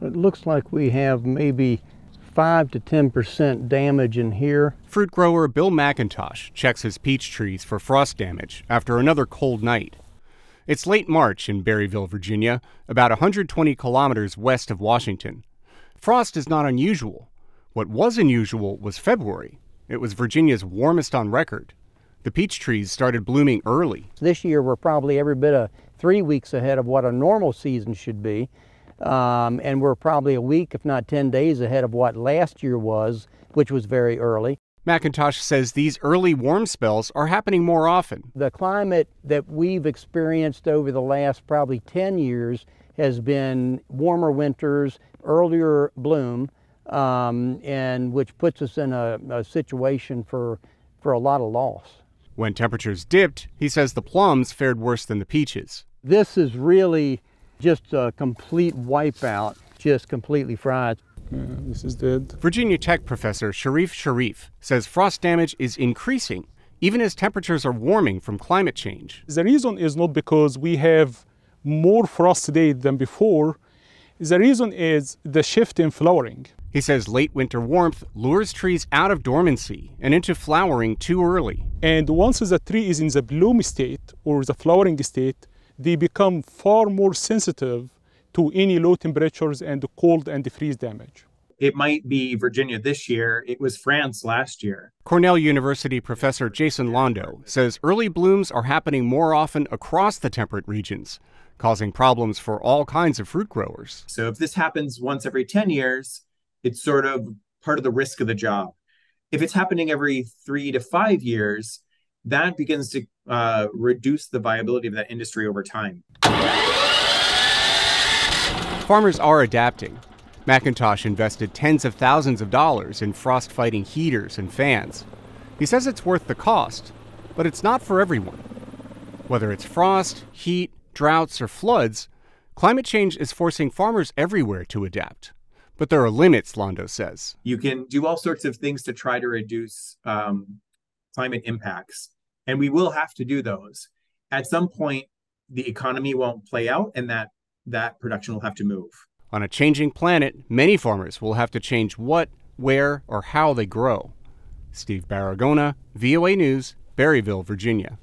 It looks like we have maybe 5 to 10% damage in here. Fruit grower Bill McIntosh checks his peach trees for frost damage after another cold night. It's late March in Berryville, Virginia, about 120 kilometers west of Washington. Frost is not unusual. What was unusual was February. It was Virginia's warmest on record. The peach trees started blooming early. This year we're probably every bit of 3 weeks ahead of what a normal season should be. And we're probably a week, if not 10 days ahead of what last year was, which was very early. McIntosh says these early warm spells are happening more often. The climate that we've experienced over the last probably 10 years has been warmer winters, earlier bloom, and which puts us in a situation for a lot of loss. When temperatures dipped, he says the plums fared worse than the peaches. This is really just a complete wipeout, just completely fried. This is dead. Virginia Tech professor Sharif says frost damage is increasing, even as temperatures are warming from climate change. The reason is not because we have more frost today than before. The reason is the shift in flowering. He says late winter warmth lures trees out of dormancy and into flowering too early. And once the tree is in the bloom state or the flowering state, they become far more sensitive to any low temperatures and cold and freeze damage. It might be Virginia this year. It was France last year. Cornell University professor Jason Londo says early blooms are happening more often across the temperate regions, causing problems for all kinds of fruit growers. So if this happens once every 10 years, it's sort of part of the risk of the job. If it's happening every 3 to 5 years, that begins to reduce the viability of that industry over time. Farmers are adapting. McIntosh invested tens of thousands of dollars in frost-fighting heaters and fans. He says it's worth the cost, but it's not for everyone. Whether it's frost, heat, droughts, or floods, climate change is forcing farmers everywhere to adapt. But there are limits, Londo says. You can do all sorts of things to try to reduce climate impacts, and we will have to do those. At some point, the economy won't play out, and that production will have to move. On a changing planet, many farmers will have to change what, where, or how they grow. Steve Baragona, VOA News, Berryville, Virginia.